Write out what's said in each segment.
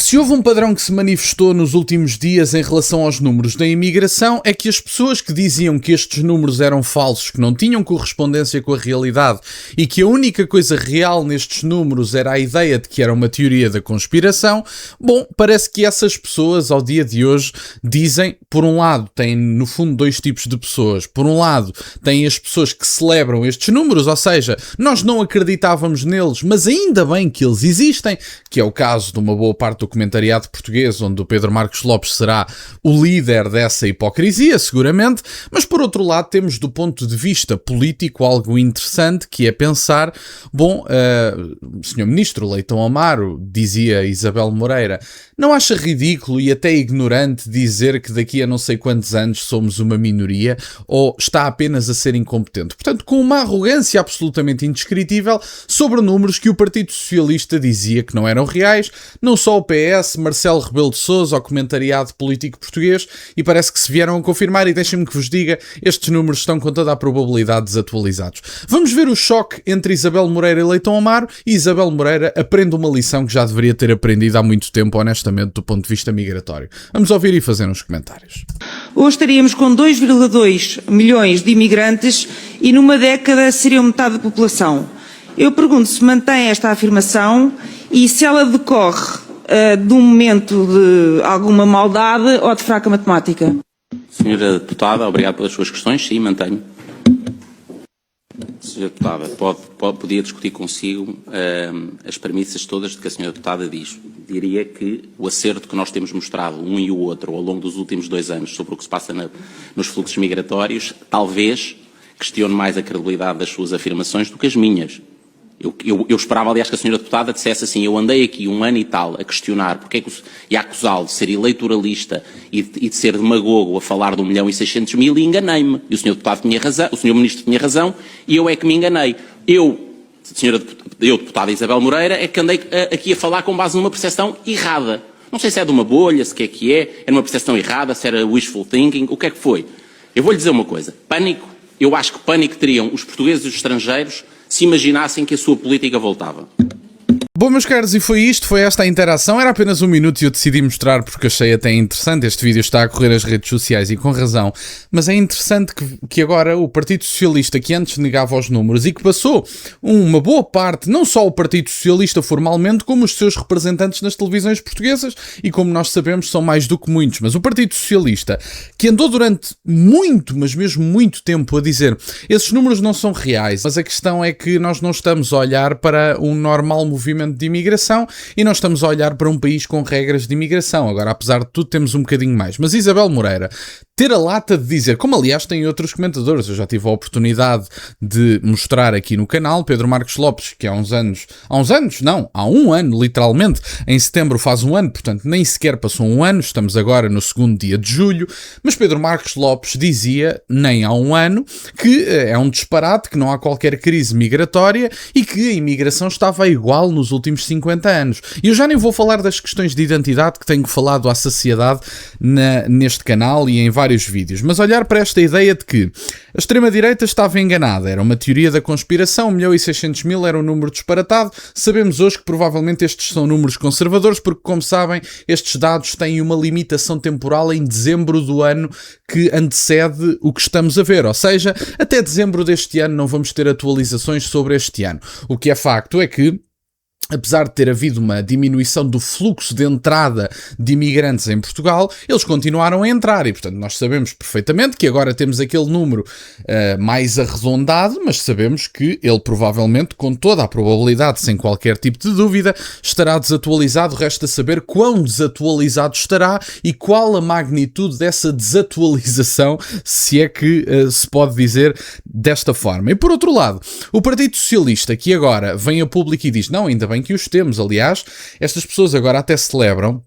Se houve um padrão que se manifestou nos últimos dias em relação aos números da imigração, é que as pessoas que diziam que estes números eram falsos, que não tinham correspondência com a realidade e que a única coisa real nestes números era a ideia de que era uma teoria da conspiração, bom, parece que essas pessoas ao dia de hoje dizem, por um lado, têm no fundo dois tipos de pessoas. Por um lado, têm as pessoas que celebram estes números, ou seja, nós não acreditávamos neles, mas ainda bem que eles existem, que é o caso de uma boa parte do comentariado português, onde o Pedro Marcos Lopes será o líder dessa hipocrisia, seguramente, mas por outro lado temos do ponto de vista político algo interessante, que é pensar, bom, o Sr. Ministro Leitão Amaro, dizia Isabel Moreira, não acha ridículo e até ignorante dizer que daqui a não sei quantos anos somos uma minoria, ou está apenas a ser incompetente? Portanto, com uma arrogância absolutamente indescritível sobre números que o Partido Socialista dizia que não eram reais, não só o PS, Marcelo Rebelo de Sousa, ao comentariado político português, e parece que se vieram a confirmar, e deixem-me que vos diga, estes números estão com toda a probabilidade desatualizados. Vamos ver o choque entre Isabel Moreira e Leitão Amaro, e Isabel Moreira aprende uma lição que já deveria ter aprendido há muito tempo, honestamente, do ponto de vista migratório. Vamos ouvir e fazer uns comentários. Hoje estaríamos com 2,2 milhões de imigrantes e numa década seriam metade da população. Eu pergunto se mantém esta afirmação e se ela decorre de um momento de alguma maldade ou de fraca matemática. Senhora Deputada, obrigado pelas suas questões. Sim, mantenho. Senhora Deputada, podia discutir consigo as premissas todas de que a Senhora Deputada diz. Diria que o acerto que nós temos mostrado, um e o outro, ao longo dos últimos 2 anos, sobre o que se passa nos fluxos migratórios, talvez questione mais a credibilidade das suas afirmações do que as minhas. Eu esperava, aliás, que a Senhora Deputada dissesse assim, eu andei aqui 1 ano e tal a questionar porque é que, e a acusá-lo de ser eleitoralista e de ser demagogo a falar de 1.600.000 e enganei-me. E o Senhor Deputado tinha razão, o Senhor Ministro tinha razão e eu é que me enganei. Deputada Isabel Moreira, é que andei aqui a falar com base numa percepção errada. Não sei se é de uma bolha, se é numa percepção errada, se era wishful thinking, o que é que foi? Eu vou-lhe dizer uma coisa, pânico, eu acho que pânico teriam os portugueses e os estrangeiros se imaginassem que a sua política voltava. Bom, meus caros, e foi esta a interação. Era apenas 1 minuto e eu decidi mostrar porque achei até interessante. Este vídeo está a correr as redes sociais e com razão, mas é interessante que agora o Partido Socialista, que antes negava os números e que passou uma boa parte, não só o Partido Socialista formalmente, como os seus representantes nas televisões portuguesas, e como nós sabemos são mais do que muitos, mas o Partido Socialista, que andou durante muito, mas mesmo muito tempo a dizer esses números não são reais, mas a questão é que nós não estamos a olhar para um normal movimento de imigração e nós estamos a olhar para um país com regras de imigração. Agora, apesar de tudo, temos um bocadinho mais. Mas Isabel Moreira, ter a lata de dizer, como aliás têm outros comentadores, eu já tive a oportunidade de mostrar aqui no canal, Pedro Marcos Lopes, que há 1 ano, literalmente, em setembro faz 1 ano, portanto nem sequer passou 1 ano, estamos agora no 2º dia de julho, mas Pedro Marcos Lopes dizia, nem há 1 ano, que é um disparate, que não há qualquer crise migratória e que a imigração estava igual nos últimos 50 anos. E eu já nem vou falar das questões de identidade que tenho falado à saciedade neste canal e em vários vídeos, mas olhar para esta ideia de que a extrema-direita estava enganada, era uma teoria da conspiração, 1.600.000 era um número disparatado, sabemos hoje que provavelmente estes são números conservadores, porque como sabem, estes dados têm uma limitação temporal em dezembro do ano que antecede o que estamos a ver, ou seja, até dezembro deste ano não vamos ter atualizações sobre este ano. O que é facto é que apesar de ter havido uma diminuição do fluxo de entrada de imigrantes em Portugal, eles continuaram a entrar e, portanto, nós sabemos perfeitamente que agora temos aquele número mais arredondado, mas sabemos que ele provavelmente, com toda a probabilidade, sem qualquer tipo de dúvida, estará desatualizado. Resta saber quão desatualizado estará e qual a magnitude dessa desatualização, se é que se pode dizer desta forma. E, por outro lado, o Partido Socialista, que agora vem a público e diz, não, ainda bem que os temos, aliás, estas pessoas agora até celebram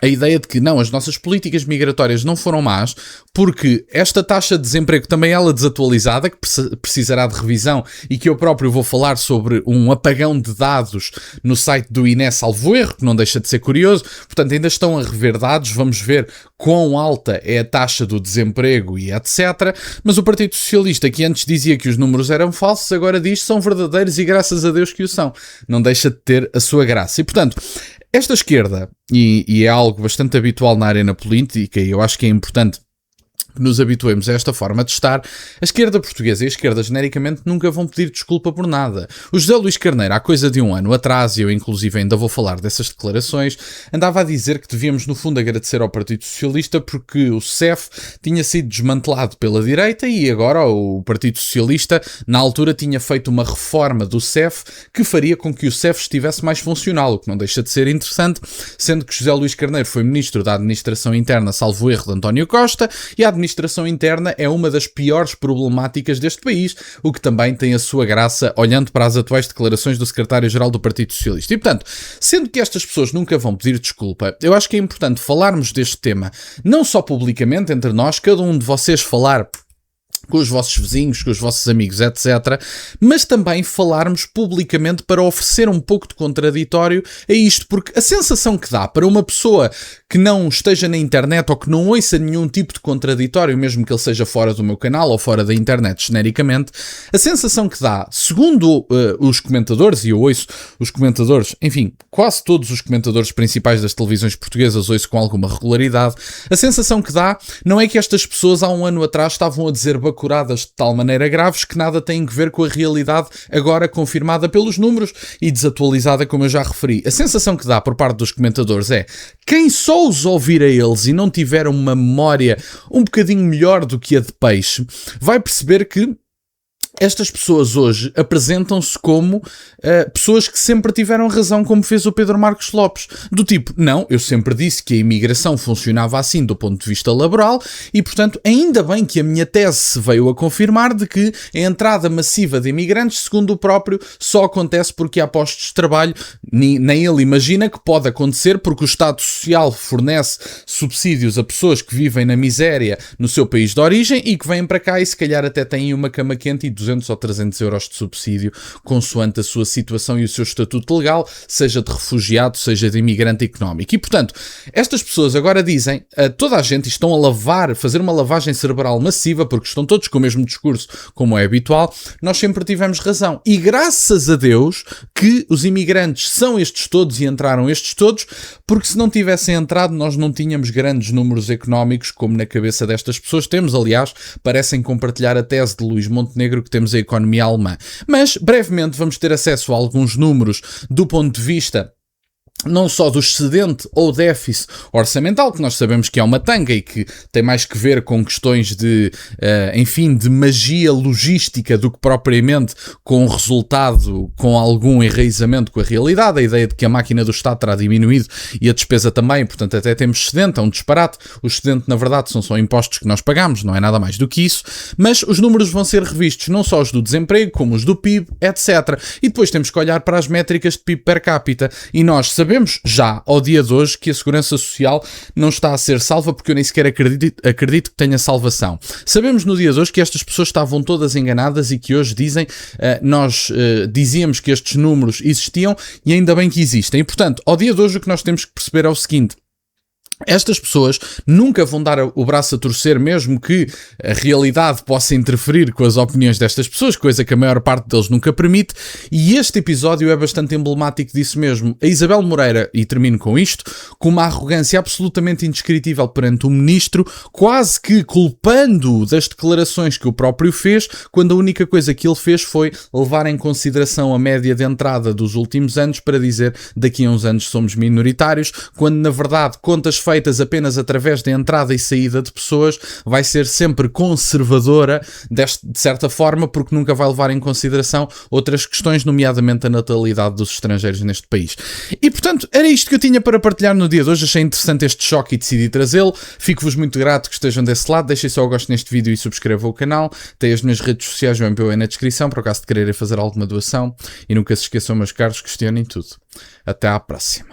a ideia de que não, as nossas políticas migratórias não foram más, porque esta taxa de desemprego também ela desatualizada, que precisará de revisão e que eu próprio vou falar sobre um apagão de dados no site do INE, salvo erro, que não deixa de ser curioso, portanto ainda estão a rever dados, vamos ver quão alta é a taxa do desemprego e etc. Mas o Partido Socialista, que antes dizia que os números eram falsos, agora diz que são verdadeiros e graças a Deus que o são. Não deixa de ter a sua graça. E portanto, Esta esquerda, e é algo bastante habitual na arena política, e eu acho que é importante que nos habituemos a esta forma de estar, a esquerda portuguesa e a esquerda genericamente nunca vão pedir desculpa por nada. O José Luís Carneiro, há coisa de um ano atrás, e eu inclusive ainda vou falar dessas declarações, andava a dizer que devíamos no fundo agradecer ao Partido Socialista porque o CEF tinha sido desmantelado pela direita e agora o Partido Socialista na altura tinha feito uma reforma do CEF que faria com que o CEF estivesse mais funcional, o que não deixa de ser interessante, sendo que José Luís Carneiro foi Ministro da Administração Interna, salvo erro, de António Costa, e a administração interna é uma das piores problemáticas deste país, o que também tem a sua graça olhando para as atuais declarações do secretário-geral do Partido Socialista. E, portanto, sendo que estas pessoas nunca vão pedir desculpa, eu acho que é importante falarmos deste tema, não só publicamente entre nós, cada um de vocês falar com os vossos vizinhos, com os vossos amigos, etc. Mas também falarmos publicamente para oferecer um pouco de contraditório a isto, porque a sensação que dá para uma pessoa que não esteja na internet ou que não ouça nenhum tipo de contraditório, mesmo que ele seja fora do meu canal ou fora da internet genericamente, a sensação que dá, segundo os comentadores, e eu ouço os comentadores, enfim, quase todos os comentadores principais das televisões portuguesas ouço com alguma regularidade, a sensação que dá não é que estas pessoas há um ano atrás estavam a dizer curadas de tal maneira graves que nada têm a ver com a realidade agora confirmada pelos números e desatualizada, como eu já referi. A sensação que dá por parte dos comentadores é quem só os ouvir a eles e não tiver uma memória um bocadinho melhor do que a de peixe, vai perceber que estas pessoas hoje apresentam-se como pessoas que sempre tiveram razão, como fez o Pedro Marcos Lopes. Do tipo, não, eu sempre disse que a imigração funcionava assim do ponto de vista laboral e, portanto, ainda bem que a minha tese se veio a confirmar de que a entrada massiva de imigrantes, segundo o próprio, só acontece porque há postos de trabalho. Nem ele imagina que pode acontecer porque o Estado Social fornece subsídios a pessoas que vivem na miséria no seu país de origem e que vêm para cá e se calhar até têm uma cama quente e 200 ou 300 euros de subsídio, consoante a sua situação e o seu estatuto legal, seja de refugiado, seja de imigrante económico. E, portanto, estas pessoas agora dizem a toda a gente, estão a fazer uma lavagem cerebral massiva, porque estão todos com o mesmo discurso, como é habitual, nós sempre tivemos razão. E graças a Deus que os imigrantes são estes todos e entraram estes todos, porque se não tivessem entrado, nós não tínhamos grandes números económicos, como na cabeça destas pessoas temos. Aliás, parecem compartilhar a tese de Luís Montenegro, que temos a economia alemã. Mas, brevemente, vamos ter acesso a alguns números do ponto de vista não só do excedente ou déficit orçamental, que nós sabemos que é uma tanga e que tem mais que ver com questões de, enfim, de magia logística do que propriamente com resultado, com algum enraizamento com a realidade, a ideia de que a máquina do Estado terá diminuído e a despesa também, portanto até temos excedente, é um disparate. O excedente na verdade são só impostos que nós pagamos, não é nada mais do que isso, mas os números vão ser revistos, não só os do desemprego, como os do PIB, etc. E depois temos que olhar para as métricas de PIB per capita e nós sabemos já, ao dia de hoje, que a Segurança Social não está a ser salva, porque eu nem sequer acredito que tenha salvação. Sabemos no dia de hoje que estas pessoas estavam todas enganadas e que hoje dizem, nós dizíamos que estes números existiam e ainda bem que existem. E, portanto, ao dia de hoje o que nós temos que perceber é o seguinte: estas pessoas nunca vão dar o braço a torcer, mesmo que a realidade possa interferir com as opiniões destas pessoas, coisa que a maior parte deles nunca permite, e este episódio é bastante emblemático disso mesmo. A Isabel Moreira, e termino com isto, com uma arrogância absolutamente indescritível perante o ministro, quase que culpando-o das declarações que o próprio fez, quando a única coisa que ele fez foi levar em consideração a média de entrada dos últimos anos para dizer daqui a uns anos somos minoritários, quando na verdade contas feitas apenas através da entrada e saída de pessoas, vai ser sempre conservadora, de certa forma, porque nunca vai levar em consideração outras questões, nomeadamente a natalidade dos estrangeiros neste país. E, portanto, era isto que eu tinha para partilhar no dia de hoje. Achei interessante este choque e decidi trazê-lo. Fico-vos muito grato que estejam desse lado. Deixem só o gosto neste vídeo e subscrevam o canal. Tem as minhas redes sociais, o MPO na descrição, por acaso de quererem fazer alguma doação. E nunca se esqueçam, meus caros, questionem tudo. Até à próxima.